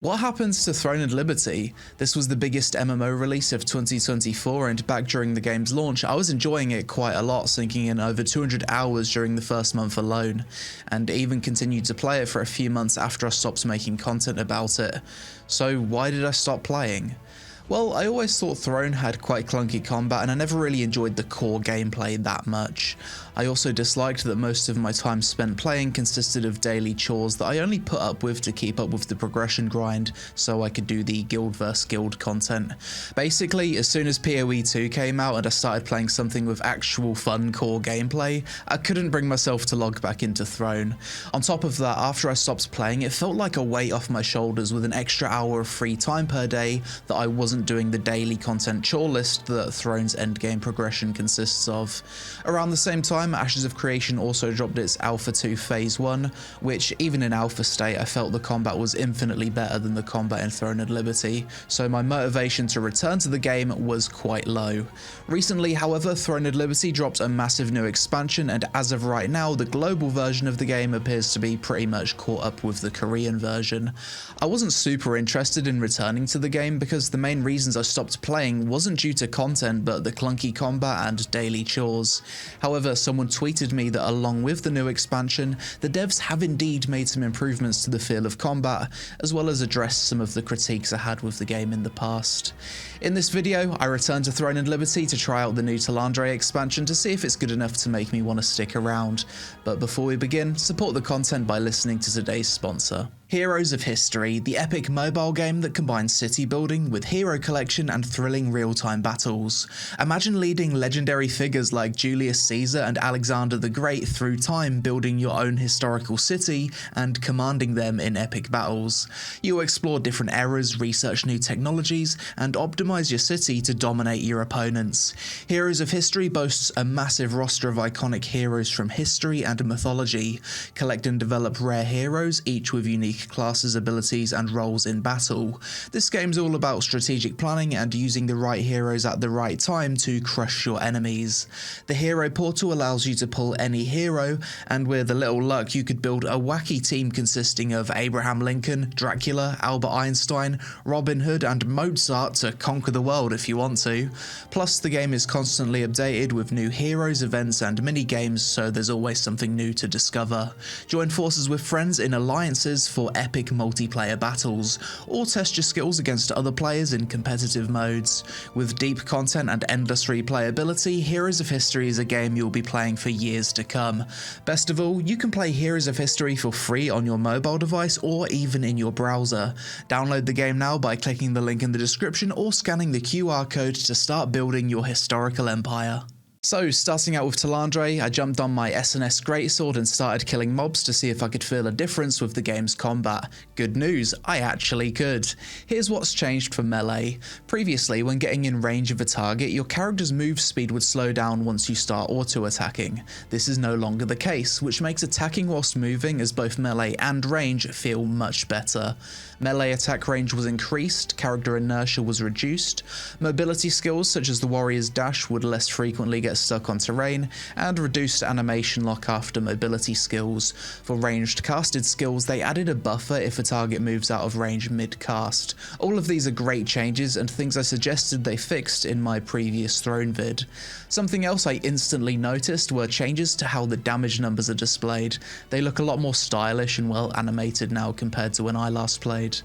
What happens to Throne and Liberty? This was the biggest MMO release of 2024, and back during the game's launch, I was enjoying it quite a lot, sinking in over 200 hours during the first month alone, and even continued to play it for a few months after I stopped making content about it. So why did I stop playing? Well, I always thought Throne had quite clunky combat, and I never really enjoyed the core gameplay that much. I also disliked that most of my time spent playing consisted of daily chores that I only put up with to keep up with the progression grind so I could do the guild vs guild content. Basically, as soon as PoE 2 came out and I started playing something with actual fun core gameplay, I couldn't bring myself to log back into Throne. On top of that, after I stopped playing, it felt like a weight off my shoulders with an extra hour of free time per day that I wasn't doing the daily content chore list that Throne's endgame progression consists of. Around the same time, Ashes of Creation also dropped its Alpha 2 Phase 1, which even in alpha state I felt the combat was infinitely better than the combat in Throne and Liberty, so my motivation to return to the game was quite low. Recently, however, Throne and Liberty dropped a massive new expansion, and as of right now, the global version of the game appears to be pretty much caught up with the Korean version. I wasn't super interested in returning to the game because the main reasons I stopped playing wasn't due to content but the clunky combat and daily chores. However, someone tweeted me that along with the new expansion, the devs have indeed made some improvements to the feel of combat, as well as addressed some of the critiques I had with the game in the past. In this video, I returned to Throne and Liberty to try out the new Talandre expansion to see if it's good enough to make me want to stick around. But before we begin, support the content by listening to today's sponsor. Heroes of History, the epic mobile game that combines city building with hero collection and thrilling real-time battles. Imagine leading legendary figures like Julius Caesar and Alexander the Great through time, building your own historical city and commanding them in epic battles. You'll explore different eras, research new technologies, and optimize your city to dominate your opponents. Heroes of History boasts a massive roster of iconic heroes from history and mythology. Collect and develop rare heroes, each with unique classes, abilities, and roles in battle. This game's all about strategic planning and using the right heroes at the right time to crush your enemies. The hero portal allows you to pull any hero, and with a little luck you could build a wacky team consisting of Abraham Lincoln, Dracula, Albert Einstein, Robin Hood, and Mozart to conquer the world if you want to. Plus, the game is constantly updated with new heroes, events, and mini-games, so there's always something new to discover. Join forces with friends in alliances for epic multiplayer battles, or test your skills against other players in competitive modes. With deep content and endless replayability, Heroes of History is a game you'll be playing for years to come. Best of all, you can play Heroes of History for free on your mobile device or even in your browser. Download the game now by clicking the link in the description or scanning the QR code to start building your historical empire. So, starting out with Talandre, I jumped on my SNS greatsword and started killing mobs to see if I could feel a difference with the game's combat. Good news, I actually could. Here's what's changed for melee. Previously, when getting in range of a target, your character's move speed would slow down once you start auto-attacking. This is no longer the case, which makes attacking whilst moving as both melee and range feel much better. Melee attack range was increased, character inertia was reduced, mobility skills such as the warrior's dash would less frequently get stuck on terrain, and reduced animation lock after mobility skills. For ranged casted skills, they added a buffer if a target moves out of range mid-cast. All of these are great changes and things I suggested they fixed in my previous Throne vid. Something else I instantly noticed were changes to how the damage numbers are displayed. They look a lot more stylish and well animated now compared to when I last played.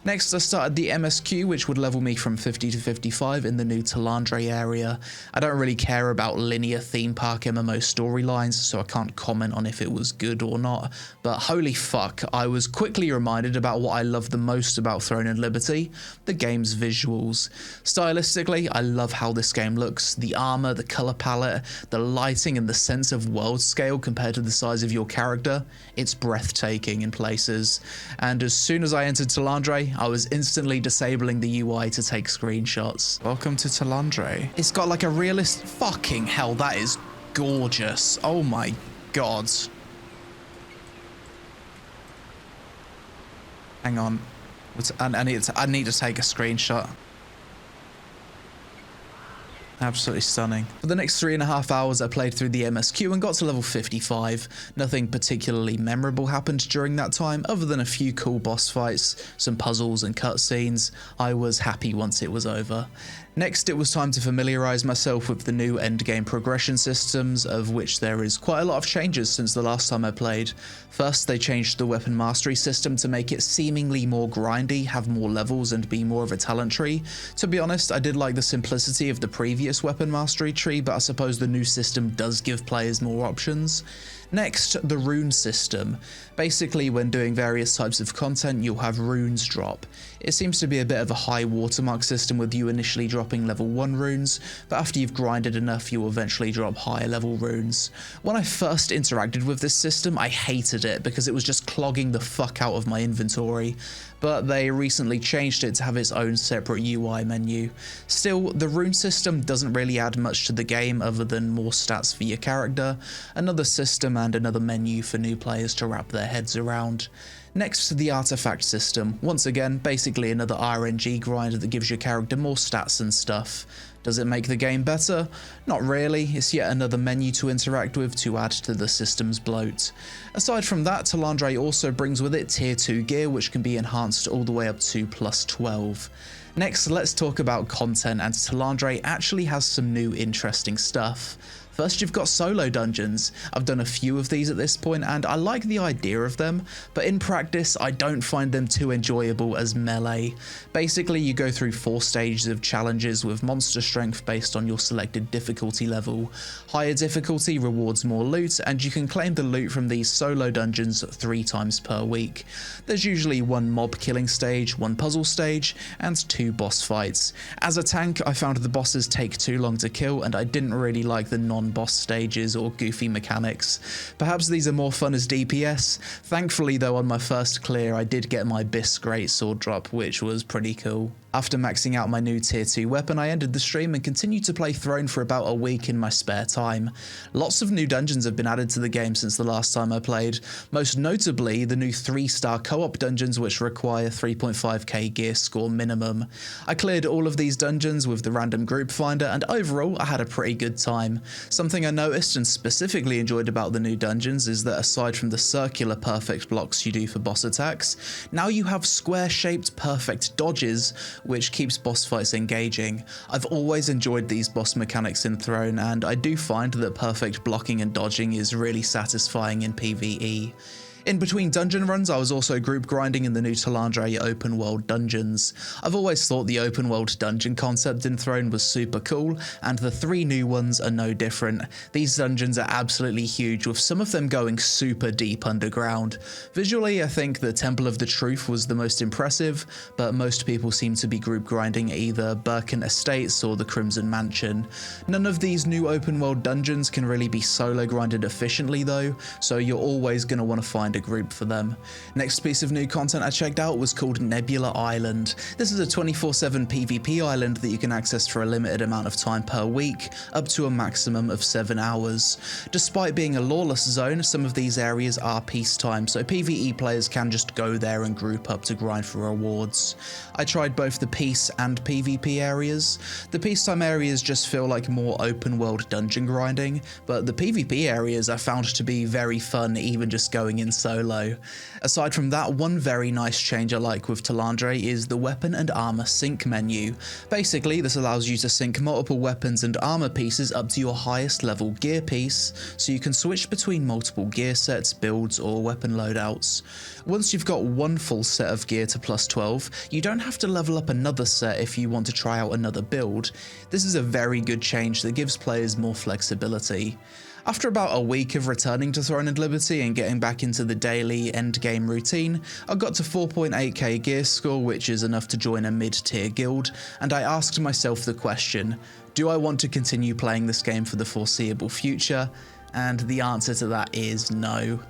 Next, I started the MSQ, which would level me from 50 to 55 in the new Talandre area. I don't really care about linear theme park MMO storylines, so I can't comment on if it was good or not, but holy fuck, I was quickly reminded about what I love the most about Throne and Liberty, the game's visuals. Stylistically, I love how this game looks, the armor, the color palette, the lighting, and the sense of world scale compared to the size of your character. It's breathtaking in places, and as soon as I entered Talandre, I was instantly disabling the UI to take screenshots. Welcome to Talandre. It's got like a realist... Fucking hell, that is gorgeous. Oh my god. Hang on. I need to take a screenshot. Absolutely stunning. For the next 3.5 hours, I played through the MSQ and got to level 55. Nothing particularly memorable happened during that time, other than a few cool boss fights, some puzzles and cutscenes. I was happy once it was over. Next, it was time to familiarise myself with the new endgame progression systems, of which there is quite a lot of changes since the last time I played. First, they changed the weapon mastery system to make it seemingly more grindy, have more levels and be more of a talent tree. To be honest, I did like the simplicity of the previous weapon mastery tree, but I suppose the new system does give players more options. Next, the rune system. Basically, when doing various types of content, you'll have runes drop. It seems to be a bit of a high watermark system, with you initially dropping level 1 runes, but after you've grinded enough, you'll eventually drop higher level runes. When I first interacted with this system, I hated it because it was just clogging the fuck out of my inventory, but they recently changed it to have its own separate UI menu. Still, the rune system doesn't really add much to the game other than more stats for your character, another system and another menu for new players to wrap their heads around. Next, the artifact system. Once again, basically another RNG grind that gives your character more stats and stuff. Does it make the game better? Not really, it's yet another menu to interact with to add to the system's bloat. Aside from that, Talandre also brings with it tier 2 gear, which can be enhanced all the way up to plus 12. Next, let's talk about content, and Talandre actually has some new interesting stuff. First, you've got solo dungeons. I've done a few of these at this point and I like the idea of them, but in practice I don't find them too enjoyable as melee. Basically, you go through 4 stages of challenges with monster strength based on your selected difficulty level. Higher difficulty rewards more loot, and you can claim the loot from these solo dungeons 3 times per week. There's usually 1 mob killing stage, 1 puzzle stage, and 2 boss fights. As a tank, I found the bosses take too long to kill and I didn't really like the non-boss stages or goofy mechanics. Perhaps these are more fun as DPS. Thankfully though, on my first clear I did get my Bis greatsword drop, which was pretty cool. After maxing out my new tier 2 weapon, I ended the stream and continued to play Throne for about a week in my spare time. Lots of new dungeons have been added to the game since the last time I played, most notably the new 3-star co-op dungeons which require 3.5k gear score minimum. I cleared all of these dungeons with the random group finder and overall I had a pretty good time. Something I noticed and specifically enjoyed about the new dungeons is that aside from the circular perfect blocks you do for boss attacks, now you have square-shaped perfect dodges, which keeps boss fights engaging. I've always enjoyed these boss mechanics in Throne, and I do find that perfect blocking and dodging is really satisfying in PvE. In between dungeon runs, I was also group grinding in the new Talandre open world dungeons. I've always thought the open world dungeon concept in Throne was super cool, and the 3 new ones are no different. These dungeons are absolutely huge, with some of them going super deep underground. Visually, I think the Temple of the Truth was the most impressive, but most people seem to be group grinding either Birken Estates or the Crimson Mansion. None of these new open world dungeons can really be solo grinded efficiently though, so you're always going to want to find a group for them. Next piece of new content I checked out was called Nebula Island. This is a 24/7 PvP island that you can access for a limited amount of time per week, up to a maximum of 7 hours. Despite being a lawless zone, some of these areas are peacetime, so PvE players can just go there and group up to grind for rewards. I tried both the peace and PvP areas. The peacetime areas just feel like more open world dungeon grinding, but the PvP areas I found to be very fun, even just going in solo. Aside from that, one very nice change I like with Talandre is the weapon and armor sync menu. Basically, this allows you to sync multiple weapons and armor pieces up to your highest level gear piece, so you can switch between multiple gear sets, builds, or weapon loadouts. Once you've got one full set of gear to plus 12, you don't have to level up another set if you want to try out another build. This is a very good change that gives players more flexibility. After about a week of returning to Throne and Liberty and getting back into the daily endgame routine, I got to 4.8k gear score, which is enough to join a mid-tier guild, and I asked myself the question, do I want to continue playing this game for the foreseeable future? And the answer to that is no.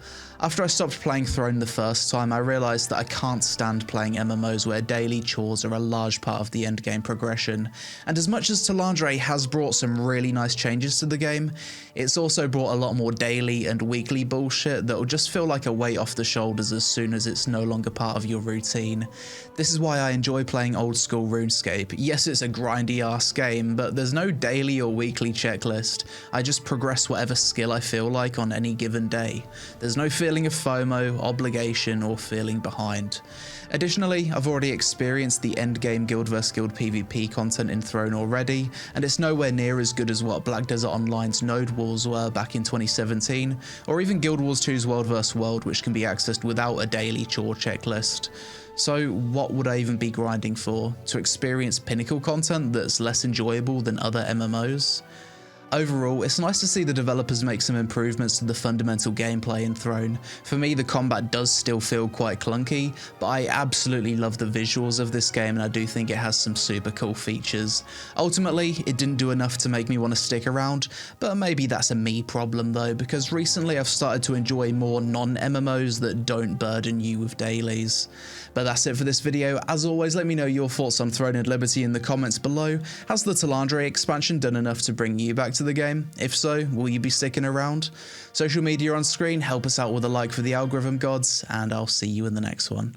After I stopped playing Throne the first time, I realised that I can't stand playing MMOs where daily chores are a large part of the endgame progression, and as much as Talandre has brought some really nice changes to the game, it's also brought a lot more daily and weekly bullshit that will just feel like a weight off the shoulders as soon as it's no longer part of your routine. This is why I enjoy playing old school RuneScape. Yes, it's a grindy ass game, but there's no daily or weekly checklist. I just progress whatever skill I feel like on any given day. There's no feeling of FOMO, obligation, or feeling behind. Additionally, I've already experienced the endgame guild vs guild PvP content in Throne already, and it's nowhere near as good as what Black Desert Online's Node Wars were back in 2017, or even Guild Wars 2's World vs World, which can be accessed without a daily chore checklist. So what would I even be grinding for? To experience pinnacle content that's less enjoyable than other MMOs? Overall, it's nice to see the developers make some improvements to the fundamental gameplay in Throne. For me, the combat does still feel quite clunky, but I absolutely love the visuals of this game and I do think it has some super cool features. Ultimately, it didn't do enough to make me want to stick around, but maybe that's a me problem though, because recently I've started to enjoy more non-MMOs that don't burden you with dailies. But that's it for this video. As always, let me know your thoughts on Throne and Liberty in the comments below. Has the Talandre expansion done enough to bring you back to the game? If so, will you be sticking around? Social media on screen, help us out with a like for the algorithm gods, and I'll see you in the next one.